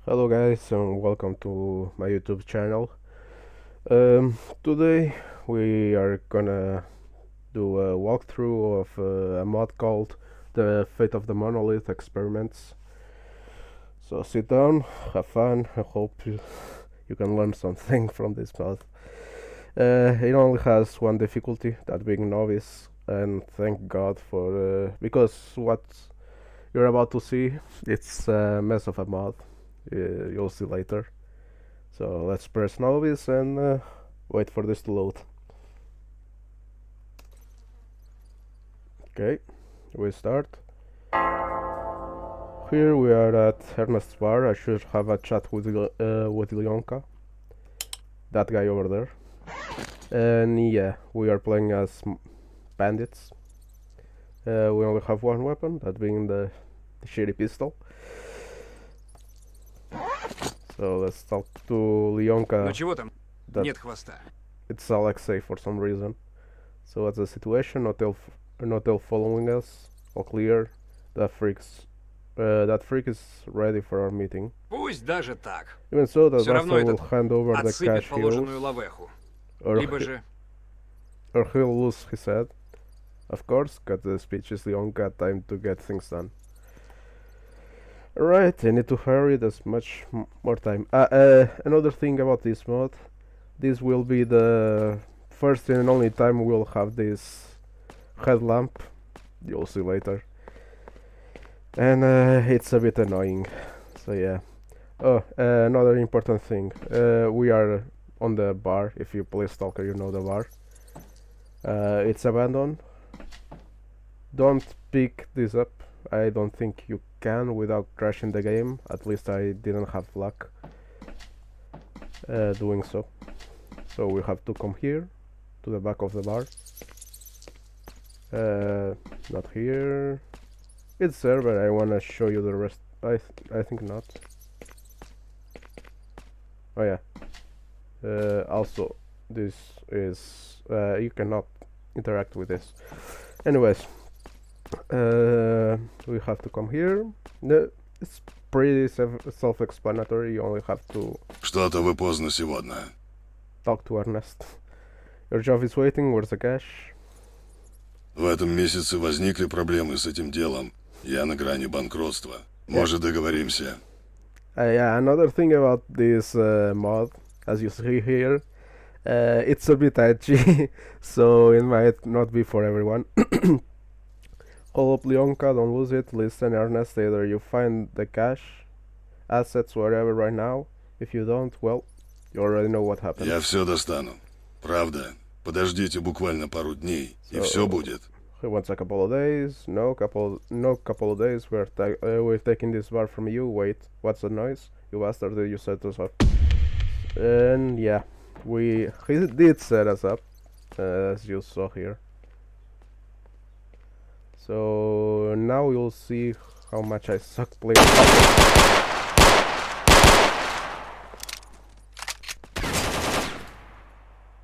Hello guys and welcome to my YouTube channel. Today we are gonna do a walkthrough of a mod called the Fate of the Monolith Experiments. So sit down, have fun, I hope you can learn something from this mod. It only has one difficulty, that being novice, and thank God for because what you're about to see, it's a mess of a mod. You'll see later. So let's press novice and wait for this to load. Okay, we start. Here we are at Ernest's bar. I should have a chat with Lyonka, that guy over there. And yeah, we are playing as bandits. We only have one weapon, that being the shitty pistol. So let's talk to Lyonka. Ну чего там? That Нет хвоста. it's Alexei for some reason. So what's the situation? Not following us. All clear. That freak is ready for our meeting. Pусть даже так. Even so, the Всё равно master will этот hand over the отсыпет cash положенную heroes, лавеху. or Либо же... he'll lose his head. Of course, cut the speech is the only got time to get things done. Alright, I need to hurry, there's much more time. Another thing about this mod, this will be the first and only time we'll have this headlamp. You'll see later. And it's a bit annoying, so yeah. Oh, another important thing. We are on the bar. If you play S.T.A.L.K.E.R, you know the bar. It's abandoned. Don't pick this up. I don't think you can without crashing the game. At least I didn't have luck doing so. So we have to come here to the back of the bar. Not here. It's there, but I wanna show you the rest. I think not. Oh yeah. Also, this is you cannot interact with this. Anyways, we have to come here. No, it's pretty self-explanatory. You only have to Что-то вы поздно сегодня. talk to Ernest. Your job is waiting. Where's the cash? В этом месяце возникли проблемы с этим делом. Я на грани банкротства. Может, договоримся? Yeah, another thing about this mod, as you see here, it's a bit edgy, so it might not be for everyone. Hold up, Lyonka, don't lose it. Listen, Ernest, either you find the cash, assets, whatever right now. If you don't, well, you already know what happened. Я все достану. Правда. Подождите буквально пару дней, и все будет. He wants a couple of days. No couple of days. We're taking this bar from you. Wait, what's the noise? You bastard! You set us up. And yeah, he did set us up, as you saw here. So now you'll see how much I suck playing.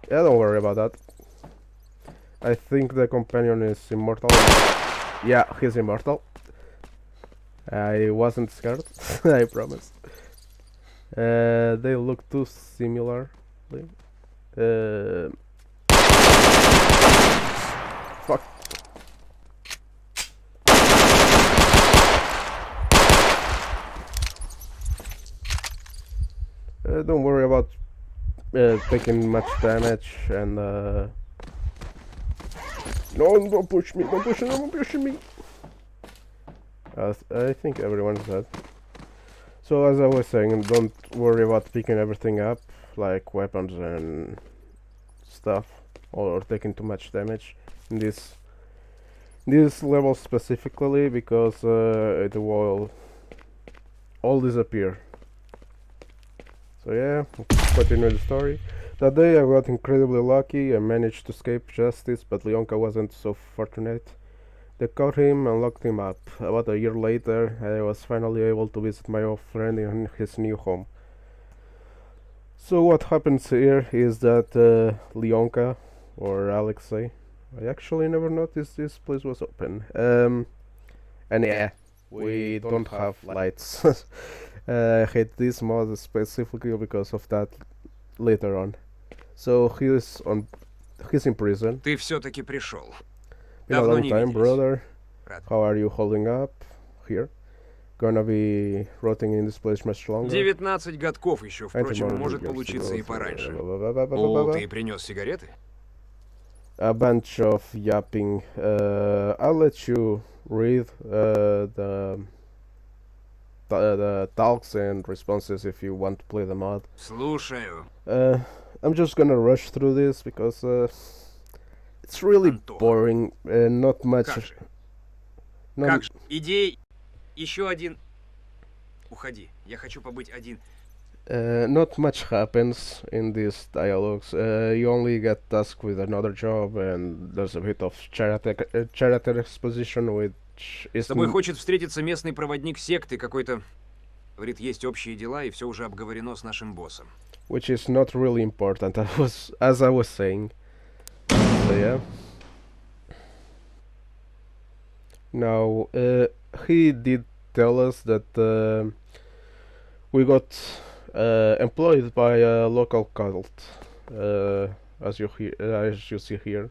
Yeah, don't worry about that. I think the companion is immortal. Yeah, he's immortal. I wasn't scared, I promise. They look too similar. Fuck. Don't worry about taking much damage and no, don't push me, don't push me. I think everyone's dead. So as I was saying, don't worry about picking everything up, like weapons and stuff, or taking too much damage in this level specifically, because it will all disappear. So yeah, continue the story. That day I got incredibly lucky and managed to escape justice, but Lyonka wasn't so fortunate. They caught him and locked him up. About a year later, I was finally able to visit my old friend in his new home. So what happens here is that Lyonka, or Alexei, I actually never noticed this place was open. And yeah, we don't have lights. I hate this mod specifically because of that later on. So he's in prison. Ты все-таки пришел. Been a Давно long не time, виделись. brother. Рад. How are you holding up here? Gonna be rotting in this place much longer. 19 годков еще, впрочем, может получиться и пораньше. О, ты принес сигареты? A bunch of yapping. I'll let you read the talks and responses if you want to play the mod. Слушаю. I'm just gonna rush through this because it's really Антон. boring. Not much. Как же? Not, Как же? Иди. Еще один. Уходи. Я хочу побыть один. not much happens in these dialogues. You only get tasked with another job, and there's a bit of character exposition, which is С тобой хочет встретиться местный проводник секты какой-то. Говорит, есть общие дела, и все уже обговорено с нашим боссом. which is not really important. As I was saying. So yeah. Now he did tell us that we got employed by a local cult, as you see here.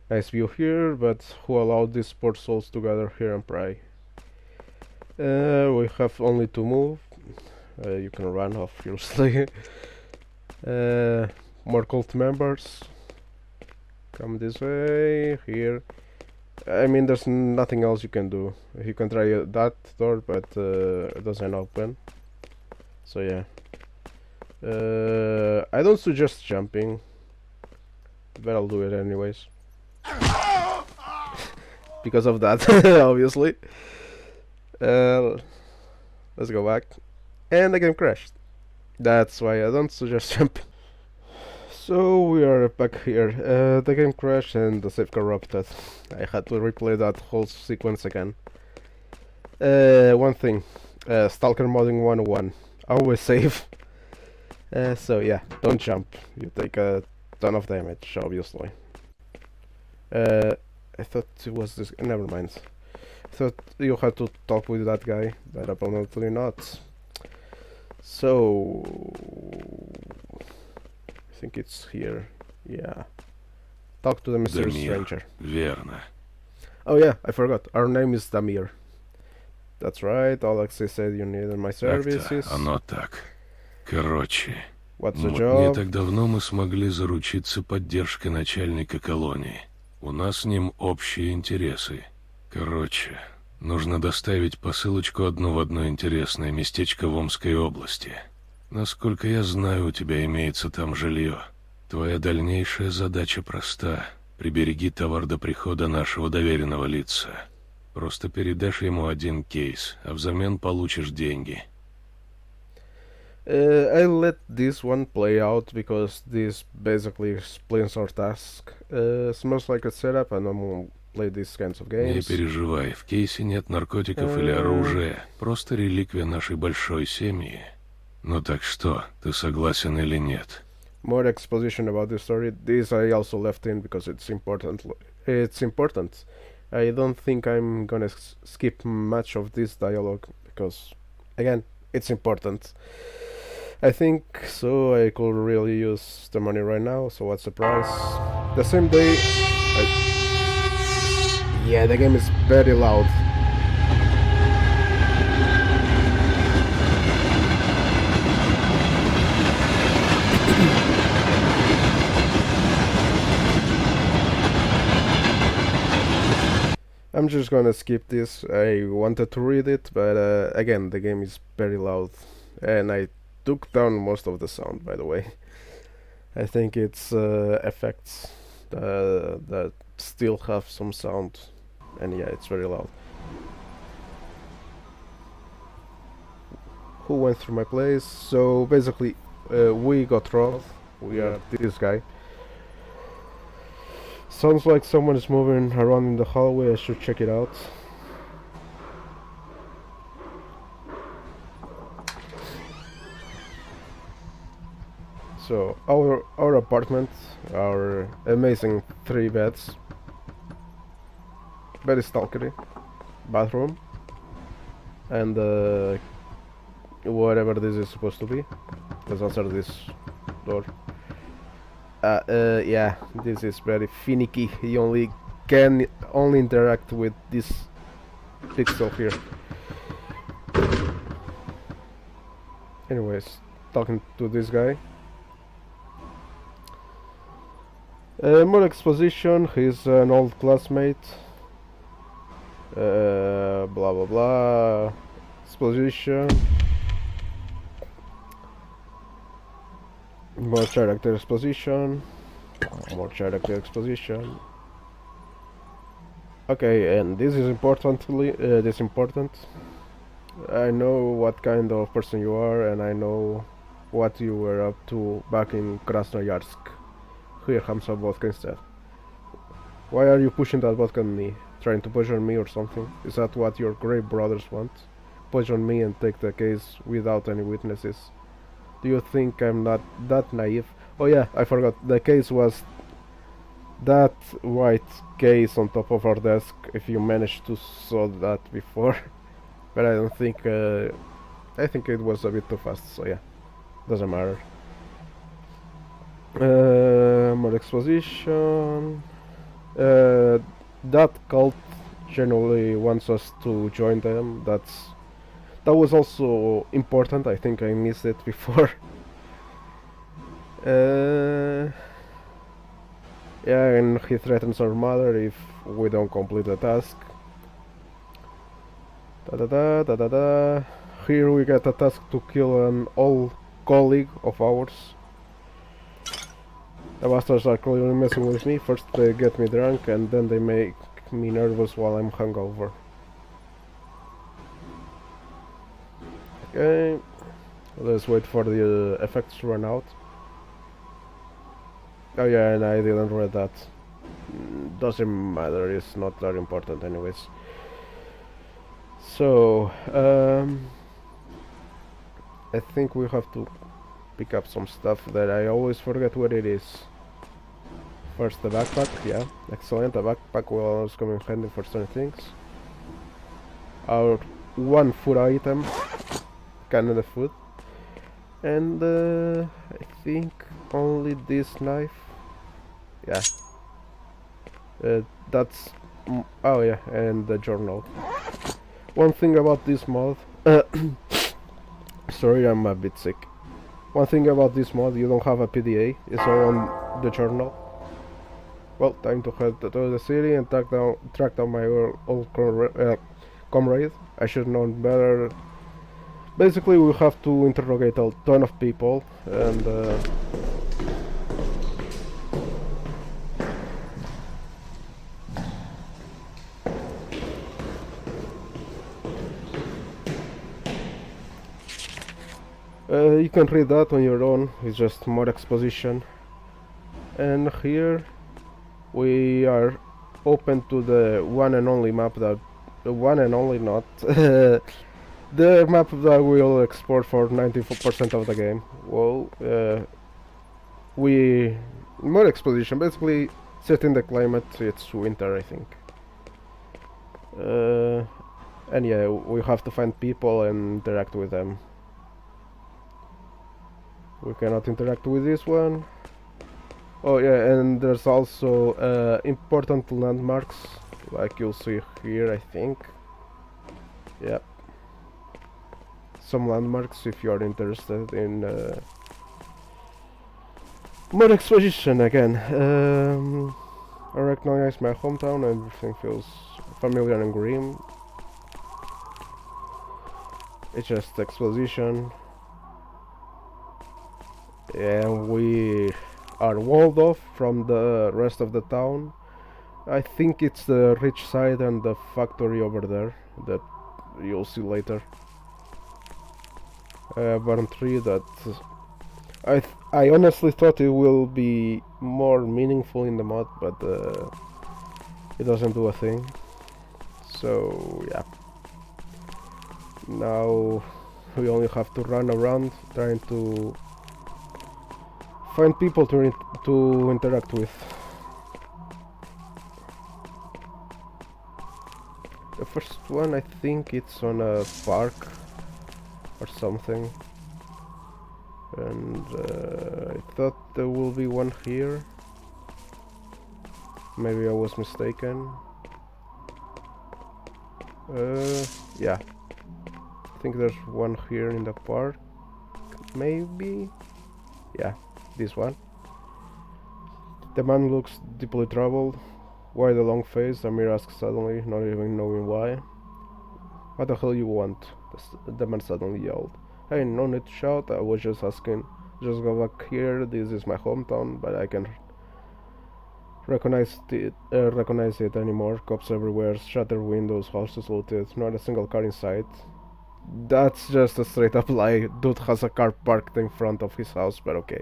Nice view here, but who allowed these poor souls to gather here and pray? We have only to move. You can run, obviously. More cult members. Come this way, here. I mean, there's nothing else you can do. You can try that door, but it doesn't open. So yeah. I don't suggest jumping, but I'll do it anyways. Because of that, obviously. Let's go back. And the game crashed. That's why I don't suggest jumping. So we are back here. The game crashed and the save corrupted. I had to replay that whole sequence again. One thing. Stalker modding 101. Always save. So yeah, don't jump. You take a ton of damage, obviously. I thought it was this. Never mind. I thought you had to talk with that guy, but apparently not. So I think it's here. Yeah. Talk to the mysterious stranger. Верно. Oh yeah, I forgot. Our name is Damir. That's right. Alexei said you needed my services. Так-то, оно так. Короче, What's the не job? так давно мы смогли заручиться поддержкой начальника колонии. У нас с ним общие интересы. Короче, нужно доставить посылочку одну в одно интересное местечко в Омской области. Насколько я знаю, у тебя имеется там жилье. Твоя дальнейшая задача проста. Прибереги товар до прихода нашего доверенного лица. Просто передашь ему один кейс, а взамен получишь деньги. I'll let this one play out because this basically explains our task. Smells like a setup and I'm gonna play these kinds of Не games. переживай, в кейсе нет наркотиков или оружия. Просто реликвия нашей большой семьи. Ну так что, ты согласен или нет? More exposition about this story. This I also left in because it's important. It's important. I don't think I'm gonna skip much of this dialogue because, again, it's important. I think so. I could really use the money right now. So what's the price? The same day. Yeah, the game is very loud. I'm just gonna skip this. I wanted to read it, but again, the game is very loud, and I took down most of the sound. By the way, I think it's effects that still have some sound, and yeah, it's very loud. Who went through my place? So basically, we got robbed. We are this guy. Sounds like someone is moving around in the hallway. I should check it out. So our apartment, our amazing 3 beds, very stalkery, bathroom, and whatever this is supposed to be. Let's answer this door. Yeah, this is very finicky. You only can only interact with this pixel here. Anyways, talking to this guy. More exposition. He's an old classmate. Blah blah blah. Exposition. More character exposition. More character exposition. Okay, and this is important. I know what kind of person you are, and I know what you were up to back in Krasnoyarsk. Here, have some vodka instead. Why are you pushing that vodka on me? Trying to poison me or something? Is that what your grave brothers want? Poison me and take the case without any witnesses? Do you think I'm not that naive? Oh yeah, I forgot. The case was that white case on top of our desk, if you managed to saw that before. But I don't think... I think it was a bit too fast, so yeah. Doesn't matter. More exposition. That cult generally wants us to join them. That was also important. I think I missed it before. Yeah, and he threatens our mother if we don't complete the task. Here we get a task to kill an old colleague of ours. The bastards are clearly messing with me. First they get me drunk and then they make me nervous while I'm hungover. Okay, let's wait for the effects to run out. Oh yeah, and I didn't read that. Doesn't matter, it's not that important anyways. So, I think we have to pick up some stuff that I always forget what it is. First the backpack, yeah, excellent. The backpack will always come in handy for certain things. Our one food item, Canada food. And I think only this knife. Yeah. That's... oh yeah, and the journal. One thing about this mod... sorry, I'm a bit sick. One thing about this mod, you don't have a PDA, it's all on the journal. Well, time to head to the city and track down my old comrade. I should know better. Basically, we have to interrogate a ton of people, and you can read that on your own. It's just more exposition. And here we are open to the one and only map that... one and only not... the map that we'll export for 94% of the game. Well, we... more exposition, basically setting the climate. It's winter, I think. And yeah, we have to find people and interact with them. We cannot interact with this one. Oh yeah, and there's also important landmarks, like you'll see here, I think. Yep. Some landmarks if you are interested in more exposition again. I recognize my hometown, everything feels familiar and grim. It's just exposition. And we are walled off from the rest of the town. I think it's the rich side and the factory over there that you'll see later. Burn tree that I honestly thought it will be more meaningful in the mod, but it doesn't do a thing. So yeah. Now we only have to run around trying to find people to interact with. first one, I think it's on a park or something. And I thought there will be one here. Maybe I was mistaken. Yeah. I think there's one here in the park. Maybe? Yeah, this one. The man looks deeply troubled. Why the long face? Amir asks suddenly, not even knowing why. What the hell you want? The man suddenly yelled. Hey, no need to shout, I was just asking. Just go back here, this is my hometown, but I can't recognize it anymore. Cops everywhere, shattered windows, houses looted, not a single car in sight. That's just a straight up lie. Dude has a car parked in front of his house, but okay.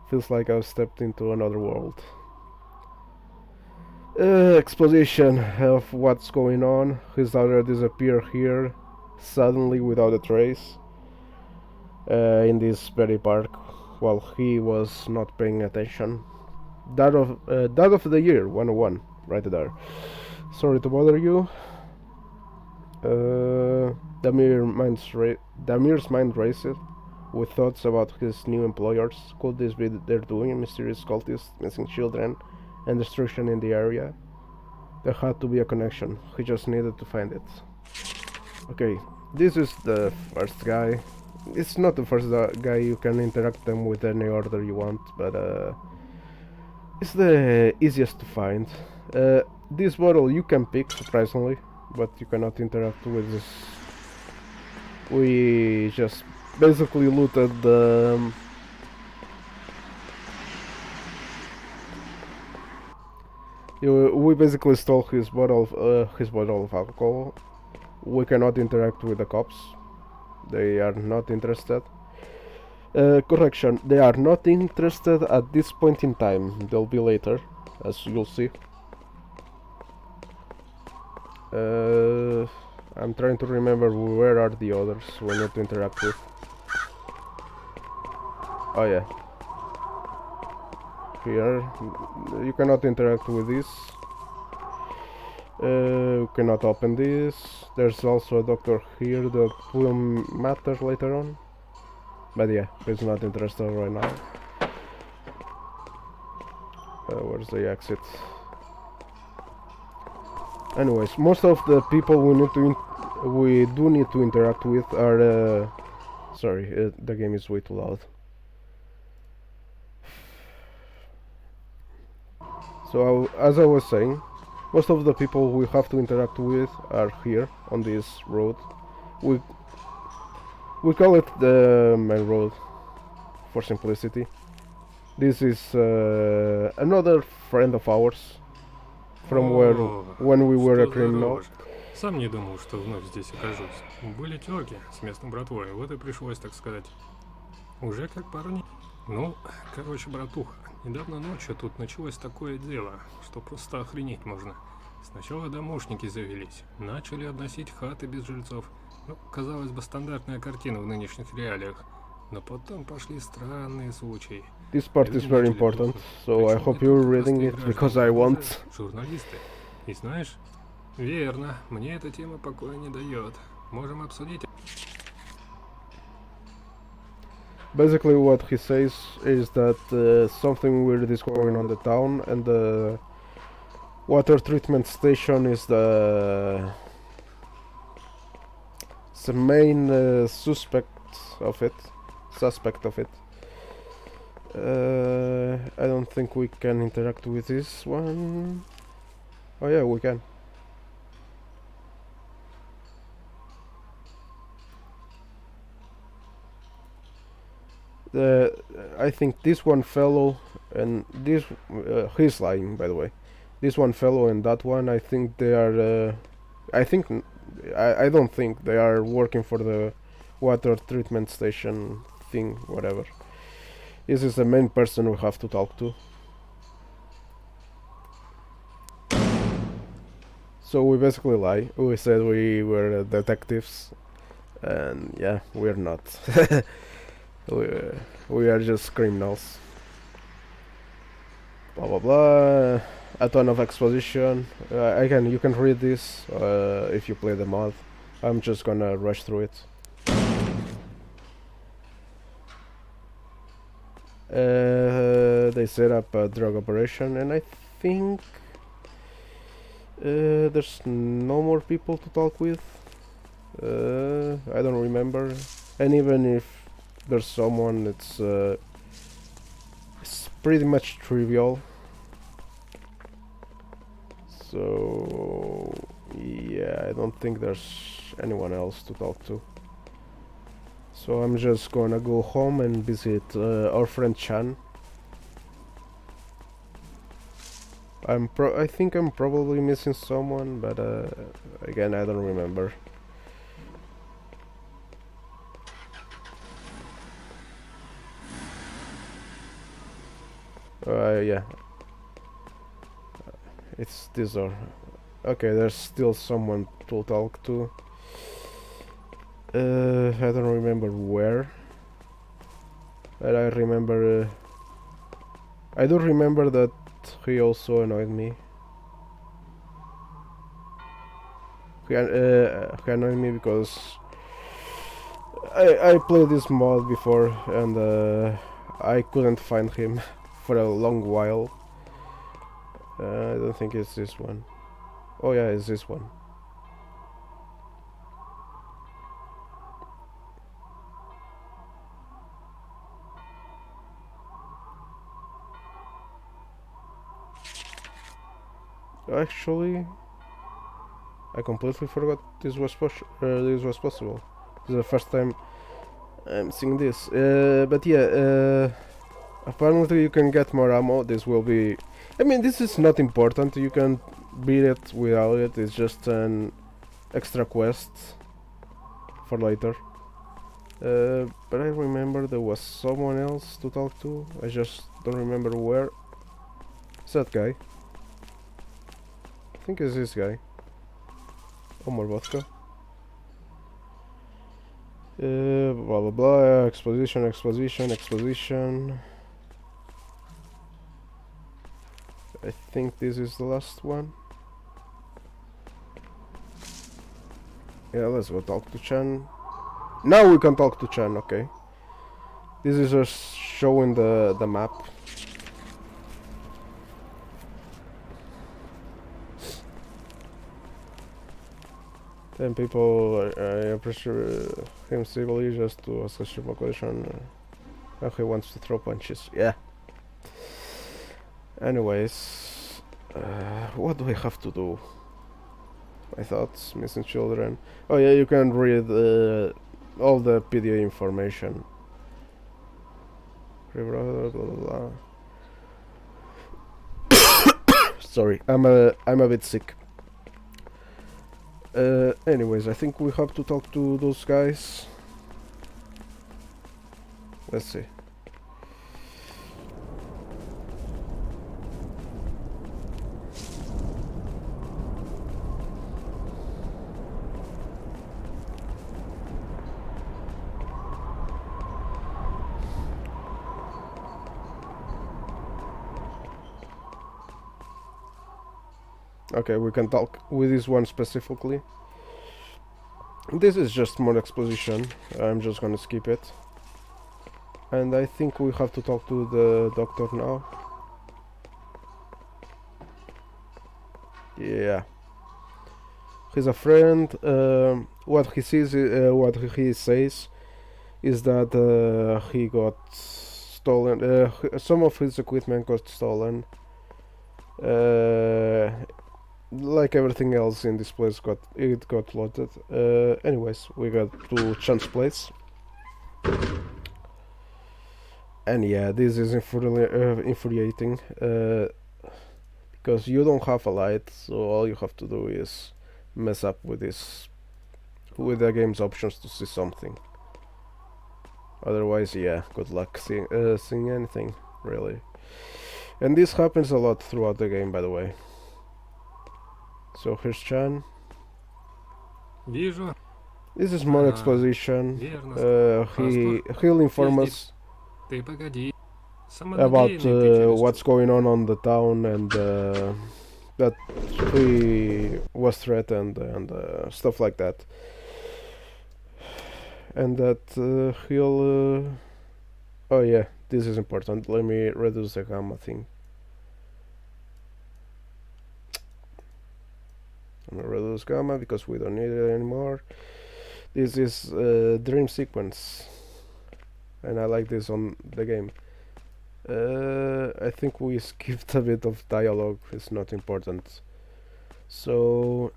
Feels like I've stepped into another world. Exposition of what's going on. His daughter disappeared here, suddenly without a trace, in this very park, while he was not paying attention. That of the year 101, right there. Sorry to bother you. Damir's mind races with thoughts about his new employers. Could this be they're doing? Mysterious cultists, missing children, and destruction in the area? There had to be a connection. He just needed to find it. Okay, this is the first guy. It's not the first guy. You can interact them with any order you want, but it's the easiest to find. This bottle you can pick, surprisingly, but you cannot interact with this. We just basically looted the we basically stole his bottle of alcohol. We cannot interact with the cops. They are not interested. Correction, they are not interested at this point in time. They'll be later, as you'll see. I'm trying to remember where are the others we need to interact with. Oh yeah. Here. You cannot interact with this. You cannot open this. There's also a doctor here that will matter later on. But yeah, he's not interested right now. Where's the exit? Anyways, most of the people we do need to interact with are sorry, the game is way too loud. So as I was saying, most of the people we have to interact with are here on this road. We call it the main road for simplicity. This is another friend of ours from when we were a criminal. Сам не думал, что вновь здесь окажусь. Были терки с местной братвой, вот и пришлось, так сказать. Уже как пару дней. Ну, короче, братуха, недавно ночью тут началось такое дело, что просто охренеть можно. Сначала домушники завелись, начали относить хаты без жильцов. Ну, казалось бы, стандартная картина в нынешних реалиях. Но потом пошли странные случаи. This part is very important, so I hope you're reading it because I want. Журналисты. И знаешь, верно, мне эта тема покоя не дает. Можем обсудить. Basically what he says is that something weird is going on in the town, and the water treatment station is the main suspect of it. I don't think we can interact with this one. Oh yeah, we can. I think this one fellow and this he's lying, by the way. This one fellow and that one, I think they are I don't think they are working for the water treatment station thing, whatever. This is the main person we have to talk to. So we basically lie. We said we were detectives, and yeah, we're not. we are just criminals. blah blah blah. A ton of exposition. Again, you can read this if you play the mod. I'm just gonna rush through it. They set up a drug operation, and I think there's no more people to talk with. I don't remember, and even if there's someone, it's pretty much trivial. So yeah, I don't think there's anyone else to talk to. So I'm just gonna go home and visit our friend Chan. I think I'm probably missing someone, but again, I don't remember. Yeah. It's this or... Okay, there's still someone to talk to. I don't remember where. But I remember... I do remember that he also annoyed me. He annoyed me because I played this mod before and I couldn't find him for a long while. I don't think it's this one. Oh yeah, it's this one. Actually, I completely forgot this was possible. This is the first time I'm seeing this. But yeah, apparently you can get more ammo. This will be... I mean, this is not important. You can beat it without it. It's just an extra quest for later. But I remember there was someone else to talk to. I just don't remember where. It's that guy. I think it's this guy. Oh, more vodka. Blah blah blah. Exposition. I think this is the last one. Yeah, let's go talk to Chan. Now we can talk to Chan, okay. This is just showing the map. Then people, I appreciate him civilly just to ask a simple question. And he wants to throw punches, yeah. Anyways, what do I have to do? My thoughts, missing children. Oh yeah, you can read all the PDA information. Blah, blah, blah. Sorry, I'm a bit sick. Anyways, I think we have to talk to those guys. Let's see. Okay, we can talk with this one specifically. This is just more exposition. I'm just gonna skip it. And I think we have to talk to the doctor now. Yeah. He's a friend. What he says is that he got stolen. Some of his equipment got stolen. Like everything else in this place, got loaded. Anyways, we got to Chan's place. And yeah, this is infuriating. Because you don't have a light, so all you have to do is mess up with the game's options to see something. Otherwise, yeah, good luck seeing anything, really. And this happens a lot throughout the game, by the way. So here's Chan. Вижу. This is more exposition. He'll inform us. Ты погоди. about Самонадеянный ты через what's going on the town, and that he was threatened, and stuff like that, and that he'll oh yeah, this is important. Let me reduce the gamma thing. I'm gonna reduce gamma because we don't need it anymore. This is dream sequence, and I like this on the game. I think we skipped a bit of dialogue. It's not important, so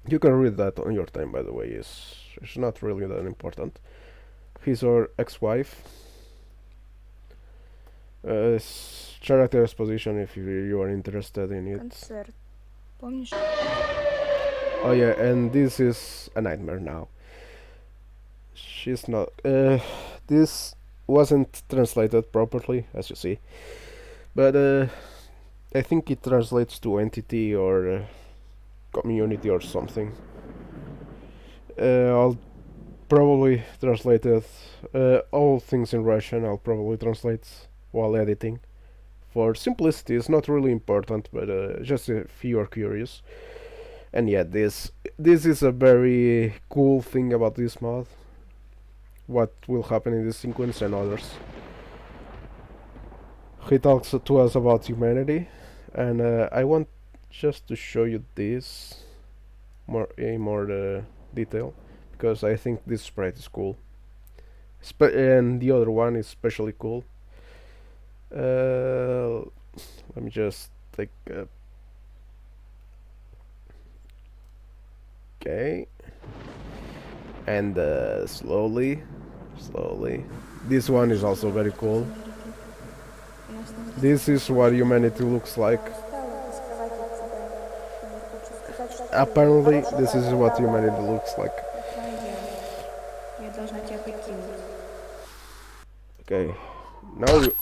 you can read that on your time. By the way, it's not really that important. He's our ex-wife. Character exposition if you are interested in it. Концерт. Помнишь? Oh yeah, and this is a nightmare now. She's not. This wasn't translated properly, as you see, but I think it translates to entity or community or something. I'll probably translate it. All things in Russian I'll probably translate while editing. For simplicity, it's not really important, but just if you are curious. And yeah, this is a very cool thing about this mod. What will happen in this sequence and others. He talks to us about humanity, and I want just to show you this in more detail, because I think this sprite is cool. And the other one is especially cool. Let me just take a okay, and slowly. This one is also very cool. This is what humanity looks like. Apparently, this is what humanity looks like. Okay, now you.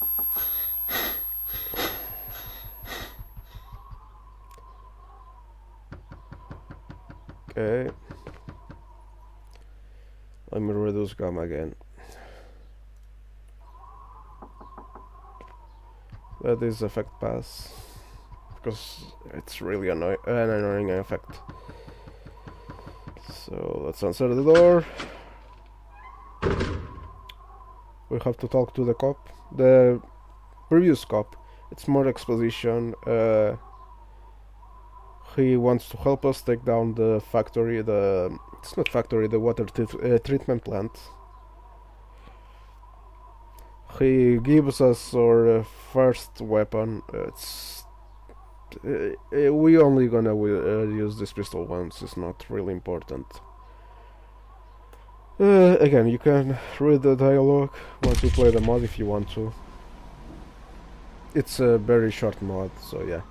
Okay. Let me reduce gamma again. Let this effect pass, because it's really an annoying effect. So let's answer the door. We have to talk to the cop. The previous cop, it's more exposition. He wants to help us take down the factory, it's not factory, the water treatment plant. He gives us our first weapon. We only gonna use this pistol once. It's not really important. Again, you can read the dialogue once you play the mod if you want to. It's a very short mod, so yeah.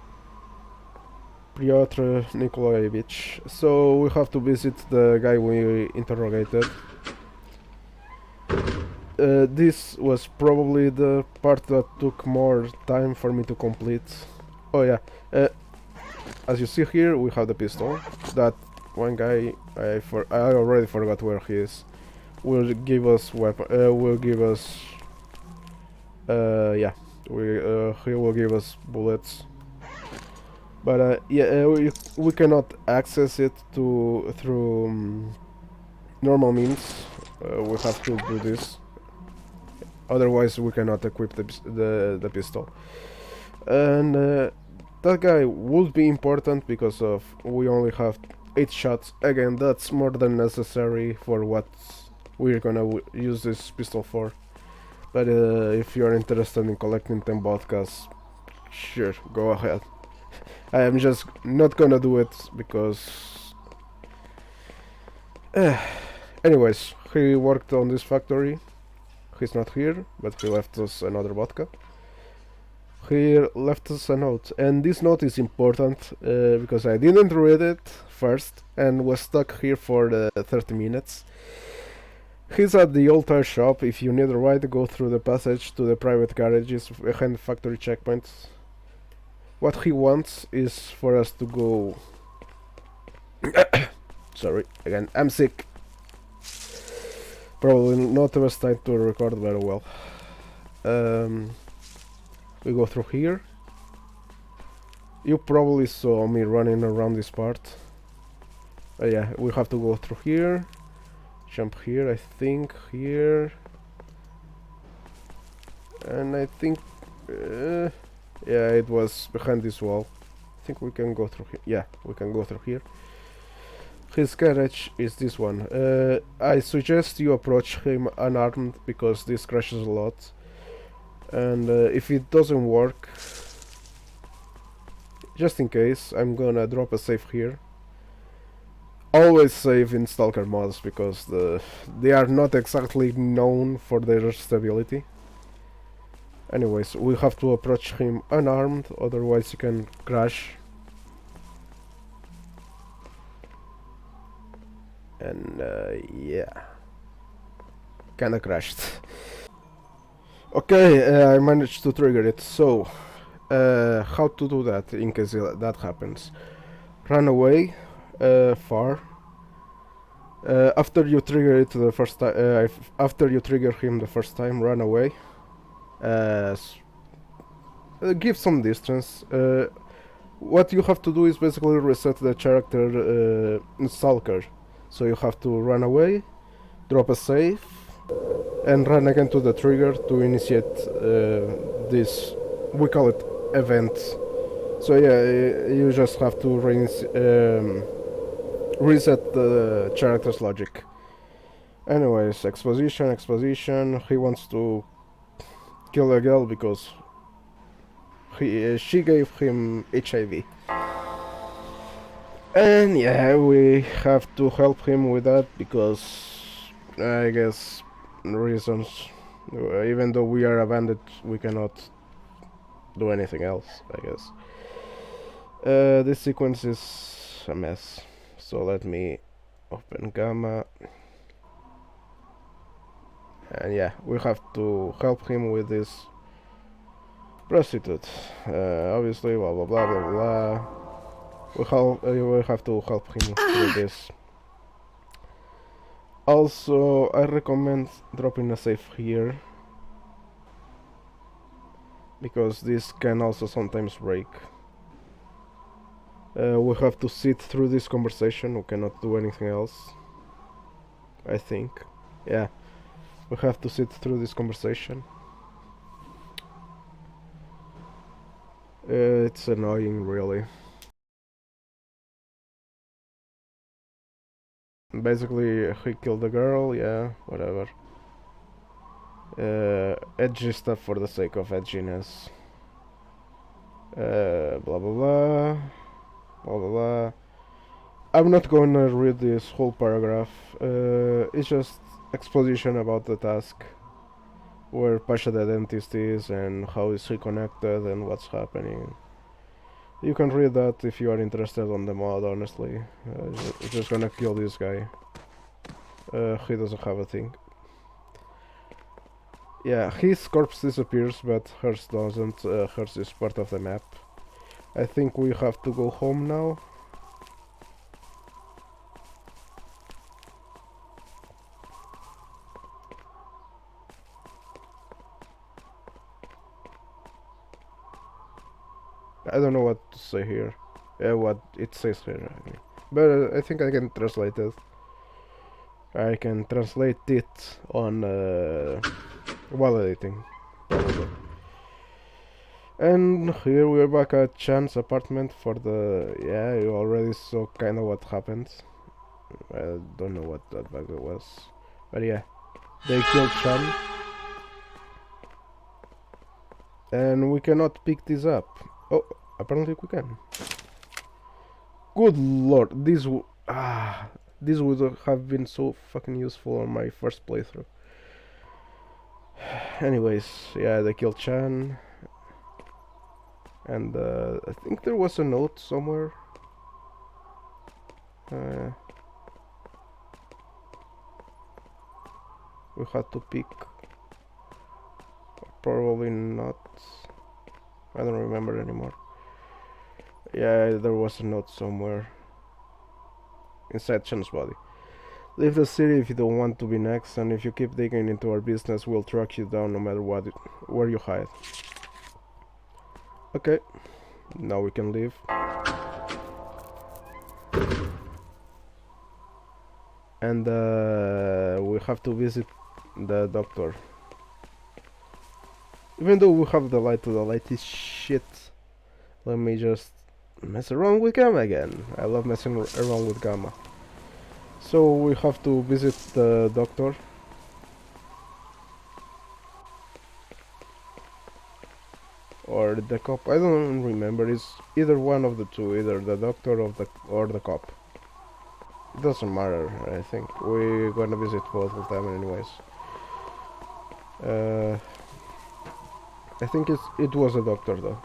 Piotr Nikolaevich. So we have to visit the guy we interrogated. This was probably the part that took more time for me to complete. Oh yeah, as you see here, we have the pistol. That one guy, I already forgot where he is. Will give us weapon. Will give us. Yeah, he will give us bullets. But yeah, we cannot access it through normal means. We have to do this. Otherwise, we cannot equip the pistol. And that guy would be important because of we only have 8 shots. Again, that's more than necessary for what we're gonna use this pistol for. But if you're interested in collecting 10 vodkas, sure, go ahead. I am just not gonna do it because... anyways, he worked on this factory. He's not here, but he left us another vodka. He left us a note, and this note is important because I didn't read it first and was stuck here for 30 minutes. He's at the old tire shop. If you need a ride, go through the passage to the private garages behind the factory checkpoints. What he wants is for us to go... Sorry, again, I'm sick. Probably not the best time to record very well. We go through here. You probably saw me running around this part. Yeah, we have to go through here. Jump here, I think, here. And I think... yeah, it was behind this wall. I think we can go through here. Yeah, we can go through here. His garage is this one. I suggest you approach him unarmed because this crashes a lot. And if it doesn't work, just in case, I'm gonna drop a save here. Always save in S.T.A.L.K.E.R mods because they are not exactly known for their stability. Anyways, we have to approach him unarmed, otherwise you can crash. And yeah, kinda crashed. Okay, I managed to trigger it. So, how to do that in case that happens? Run away far. After you trigger it the first time, after you trigger him the first time, run away. Give some distance. What you have to do is basically reset the character in S.T.A.L.K.E.R. So you have to run away, drop a save, and run again to the trigger to initiate this. We call it event. So yeah, you just have to reset the character's logic. Anyways, exposition. He wants to kill a girl because she gave him HIV. And yeah, we have to help him with that because I guess reasons. Even though we are a bandit, we cannot do anything else, I guess. This sequence is a mess. So let me open Gamma. And yeah, we have to help him with this prostitute. Obviously, blah blah blah blah blah. We have to help him through this. Also, I recommend dropping a save here because this can also sometimes break. We have to sit through this conversation. We cannot do anything else. I think. Yeah, we have to sit through this conversation. It's annoying, really. Basically, he killed the girl, yeah, whatever. Edgy stuff for the sake of edginess. Blah blah blah. Blah blah blah. I'm not gonna read this whole paragraph. It's just exposition about the task. Where Pasha the dentist is and how is he connected and what's happening. You can read that if you are interested on the mod, honestly. Just gonna kill this guy. He doesn't have a thing. Yeah, his corpse disappears, but hers doesn't. Hers is part of the map. I think we have to go home now. I don't know what to say here. What it says here, I mean. But I think I can translate it. I can translate it on while editing, probably. And here we're back at Chan's apartment for the... Yeah, you already saw kinda what happened. I don't know what that bug was. But yeah, they killed Chan. And we cannot pick this up. Oh, apparently we can. Good lord, this would have been so fucking useful on my first playthrough. Anyways, yeah, they killed Chan. And I think there was a note somewhere. We had to pick. Probably not. I don't remember anymore. Yeah, there was a note somewhere inside Chan's body. Leave the city if you don't want to be next, and if you keep digging into our business, we'll track you down no matter where you hide. Okay, now we can leave. And we have to visit the doctor. Even though we have the light to the light is shit. Let me just mess around with Gamma again. I love messing around with Gamma. So we have to visit the doctor. Or the cop. I don't remember. It's either one of the two. Either the doctor or the cop. It doesn't matter. I think we're gonna visit both of them anyways. I think it was a doctor though.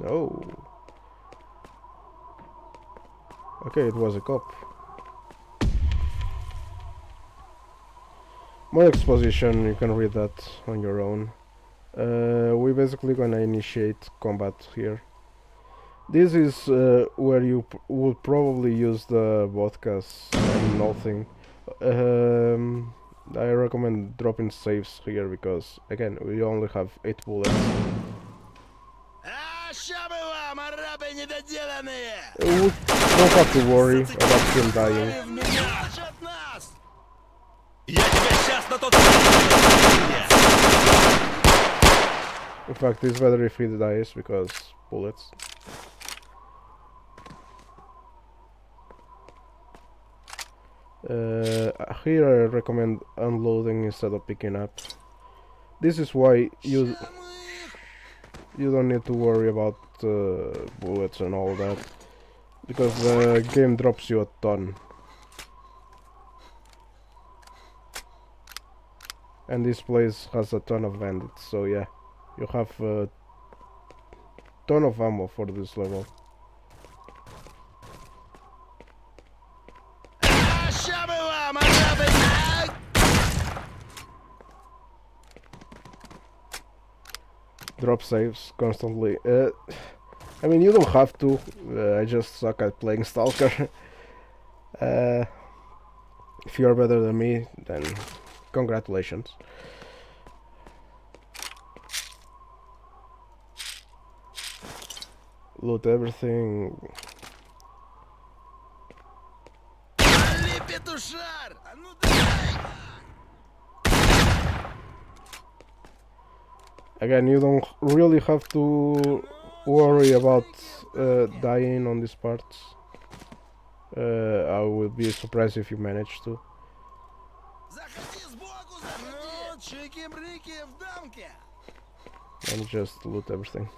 No. Okay, it was a cop. More exposition, you can read that on your own. We're basically gonna initiate combat here. This is where you will probably use the vodkas and nothing. I recommend dropping saves here because, again, we only have 8 bullets. We don't have to worry about him dying. In fact, it's better if he dies because bullets. Here I recommend unloading instead of picking up. This is why you don't need to worry about bullets and all that, because the game drops you a ton. And this place has a ton of bandits, so yeah, you have a ton of ammo for this level. Drop saves constantly. I mean, you don't have to. I just suck at playing S.T.A.L.K.E.R. If you're better than me, then congratulations. Loot everything. Again, you don't really have to worry about dying on these parts. I would be surprised if you manage to. Let me just loot everything.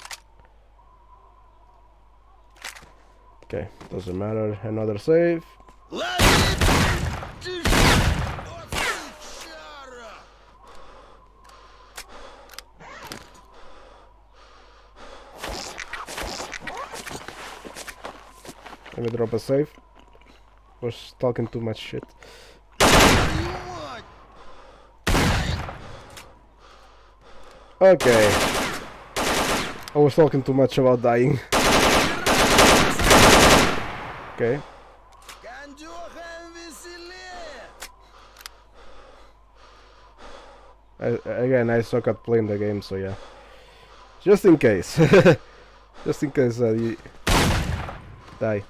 Okay, doesn't matter. Another save. Let me drop a save. Was talking too much shit. Okay. I was talking too much about dying. Okay. Again, I suck at playing the game, so yeah. Just in case. Just in case you die.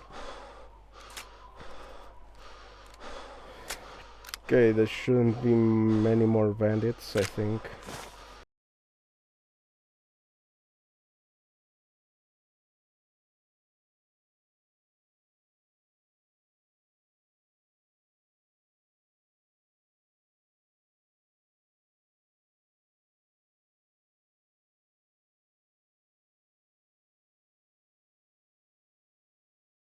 Okay, there shouldn't be many more bandits, I think.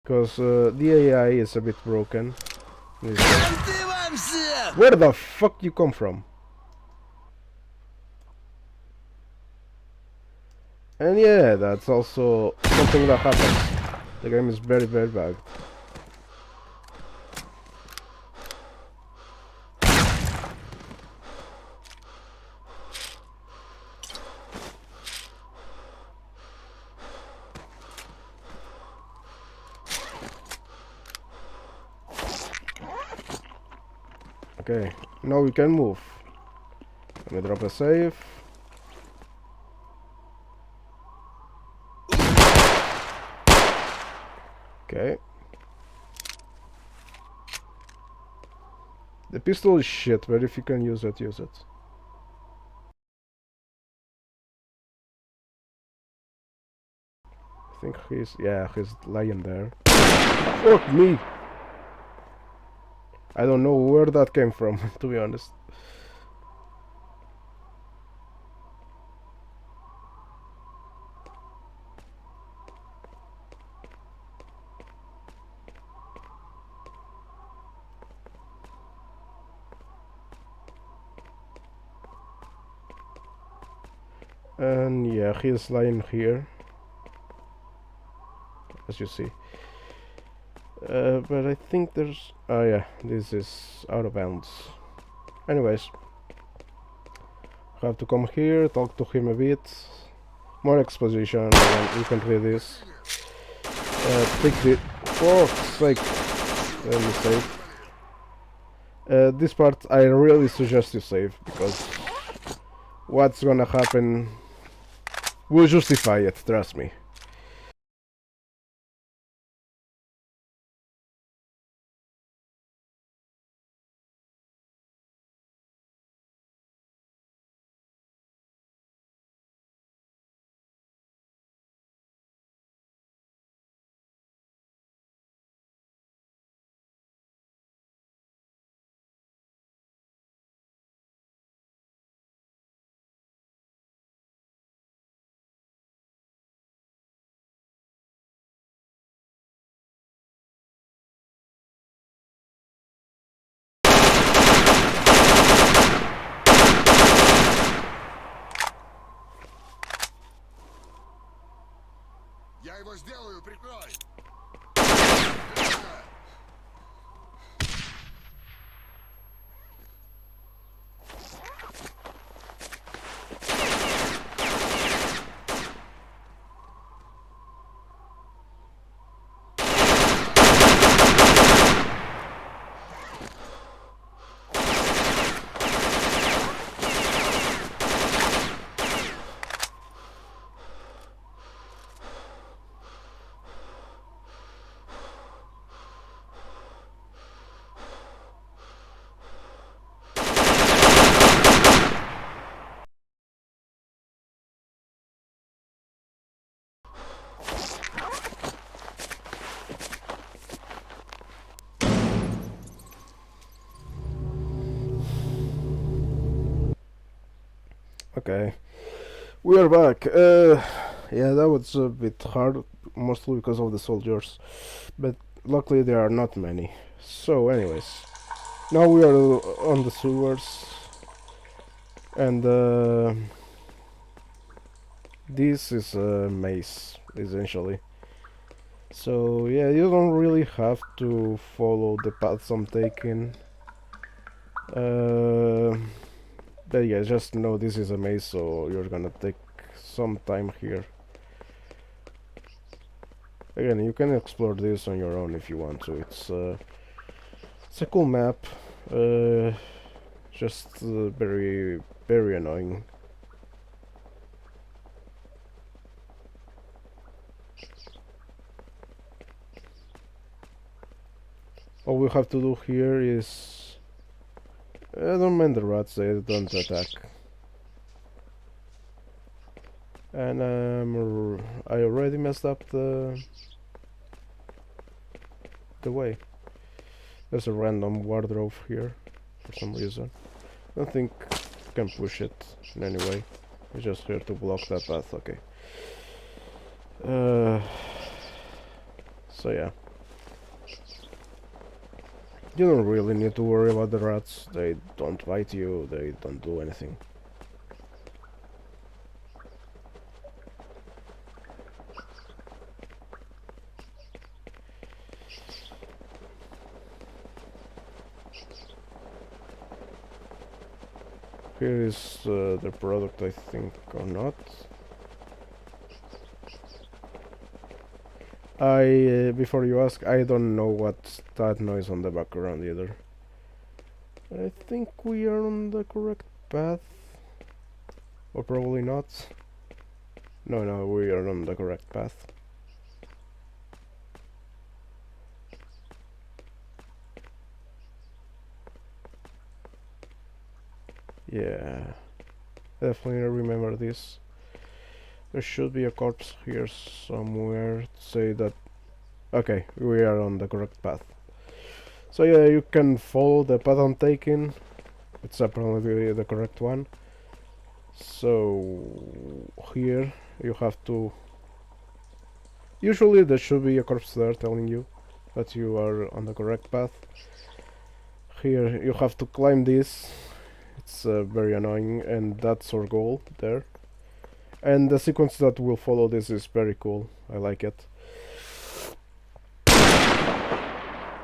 Because the AI is a bit broken. Where the fuck you come from? And yeah, that's also something that happens. The game is very, very bad. Okay, now we can move. Let me drop a save. Okay. The pistol is shit, but if you can use it, use it. I think he's lying there. Fuck me! I don't know where that came from, to be honest. And yeah, he's lying here, as you see. But I think there's... Oh yeah, this is out of bounds. Anyways, have to come here, talk to him a bit. More exposition, and then you can read this. Take the... For fuck's sake! Let me save. This part I really suggest you save, because what's gonna happen will justify it, trust me. Я его сделаю, прикрой! Okay, we are back. Yeah, that was a bit hard, mostly because of the soldiers, but luckily there are not many. So, anyways, now we are on the sewers, and this is a maze, essentially. So, yeah, you don't really have to follow the paths I'm taking. But yeah, just know this is a maze, so you're gonna take some time here. Again, you can explore this on your own if you want to. It's a cool map, uh, just very very annoying. All we have to do here is don't mind the rats; they don't attack. And I already messed up the way. There's a random wardrobe here for some reason. I don't think I can push it in any way. It's just here to block that path. Okay. So yeah. You don't really need to worry about the rats. They don't bite you. They don't do anything. Here is the product, I think, or not. Before you ask, I don't know what's that noise on the background either. I think we are on the correct path. Or probably not. No, no, we are on the correct path. Yeah, definitely remember this. There should be a corpse here somewhere to say that. Okay, we are on the correct path. So yeah, you can follow the path I'm taking. It's apparently the correct one. So here you have to. Usually there should be a corpse there telling you that you are on the correct path. Here you have to climb this. It's very annoying, and that's our goal there. And the sequence that will follow this is very cool. I like it.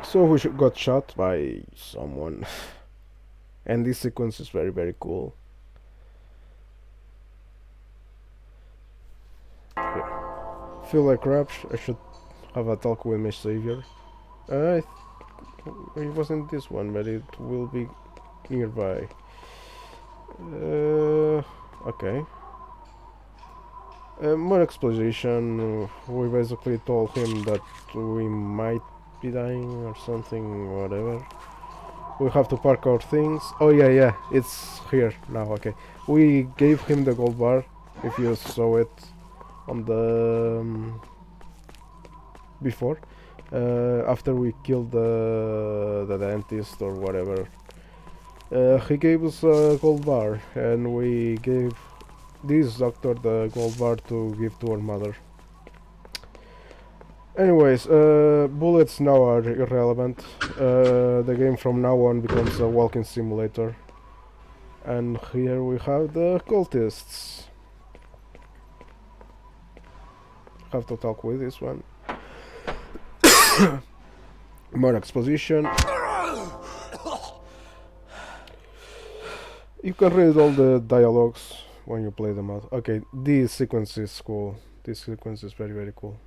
So we got shot by someone, and this sequence is very, very cool. Here. Feel like crap. I should have a talk with my savior. It wasn't this one, but it will be nearby. Okay. More exposition. We basically told him that we might be dying or something, whatever. We have to park our things. Oh yeah, yeah, it's here now. Okay, we gave him the gold bar. If you saw it on the before, after we killed the dentist or whatever, he gave us a gold bar, and we gave this doctor the gold bar to give to our mother. Anyways, bullets now are irrelevant. The game from now on becomes a walking simulator. And here we have the cultists. Have to talk with this one. More exposition. You can read all the dialogues when you play them out. Okay, this sequence is cool. This sequence is very, very cool.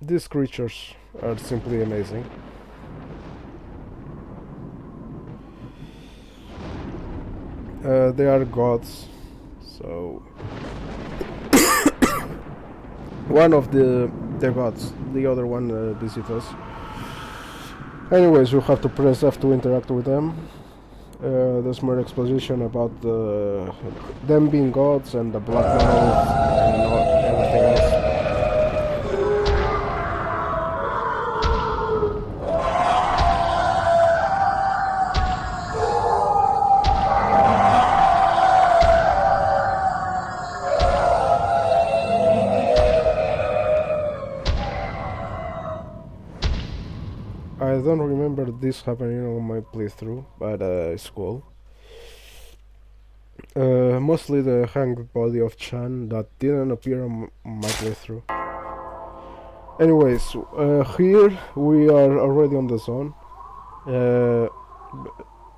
These creatures are simply amazing. They are gods, so one of the gods, the other one visits us. Anyways, you have to press F to interact with them. There's more exposition about them being gods and the black monolith and everything else. I don't remember this happening on my playthrough, but it's cool. Mostly the hanged body of Chan that didn't appear on my playthrough. Anyways, here we are already on the zone.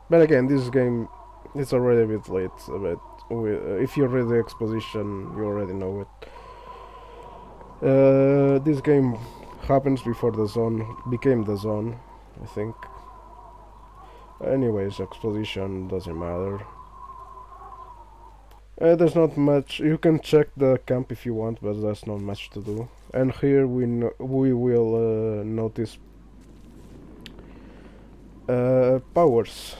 But again, this game is already a bit late. But if you read the exposition, you already know it. This game happens before the zone became the zone, I think. Anyways, exposition doesn't matter. There's not much. You can check the camp if you want, but there's not much to do. And here we will notice powers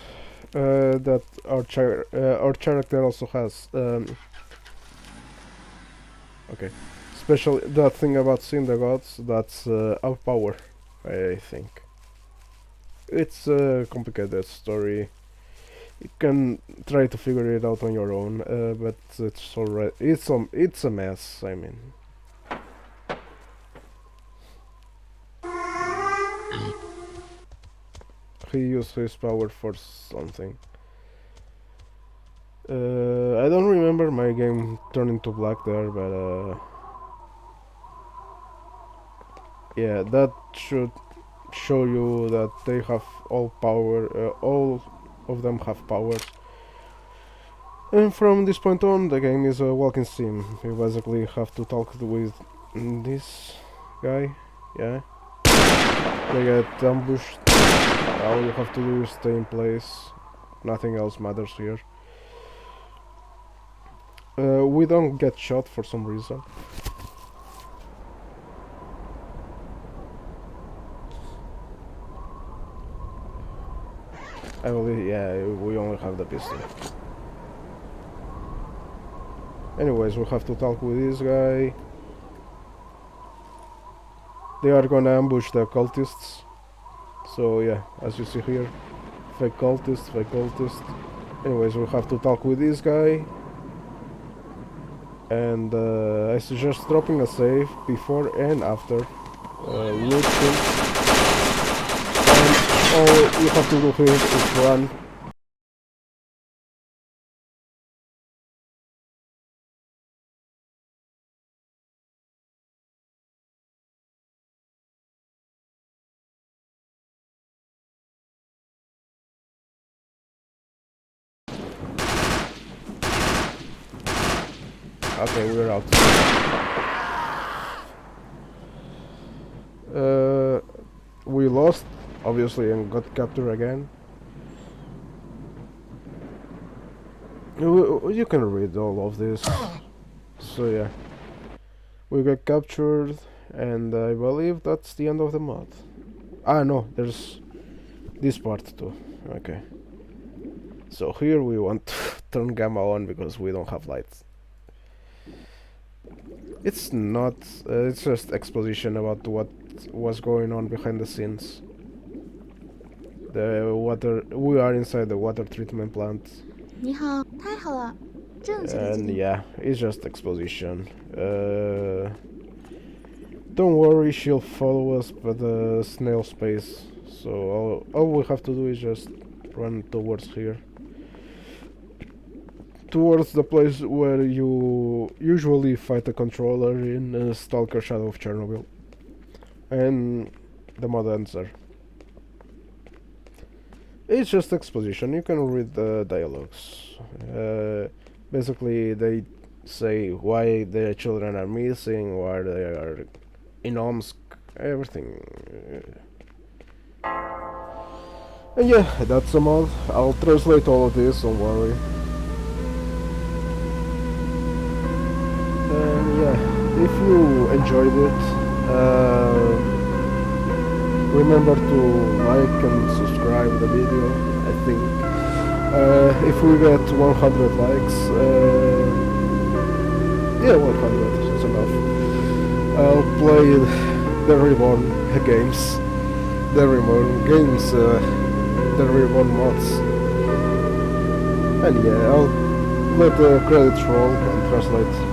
that our character also has. Okay, especially that thing about seeing the gods. That's our power, I think. It's a complicated story. You can try to figure it out on your own, but it's alright. It's a mess. I mean. He used his power for something. I don't remember my game turning to black there, but yeah, that should show you that they have all power. All of them have powers. And from this point on, the game is a walking sim. You basically have to talk with this guy. Yeah, they get ambushed. All you have to do is stay in place. Nothing else matters here. We don't get shot for some reason. I believe, yeah, we only have the pistol. Anyways, we have to talk with this guy. They are gonna ambush the cultists. So yeah, as you see here, fake cultist, fake cultist. Anyways, we have to talk with this guy. And I suggest dropping a save before and after. Loot him. And all you have to do here is run. Okay, we're out. We lost, obviously, and got captured again. You can read all of this. So yeah, we got captured, and I believe that's the end of the mod. Ah no, there's this part too. Okay. So here we want to turn gamma on because we don't have lights. It's not, it's just exposition about what was going on behind the scenes. The water, we are inside the water treatment plant. 你好，太好了，正确的决 And 定。 yeah, it's just exposition. Don't worry, she'll follow us by the snail space. So all we have to do is just run towards here. Towards the place where you usually fight a controller in S.T.A.L.K.E.R. Shadow of Chernobyl. And the mod ends there. It's just exposition, you can read the dialogues. Basically they say why the children are missing, why they are in Omsk, everything. And yeah, that's a mod. I'll translate all of this, don't worry. And yeah, if you enjoyed it, remember to like and subscribe the video, I think. If we get 100 likes, yeah, 100 is enough. I'll play the Reborn games. The Reborn games, the Reborn mods. And yeah, I'll let the credits roll and translate.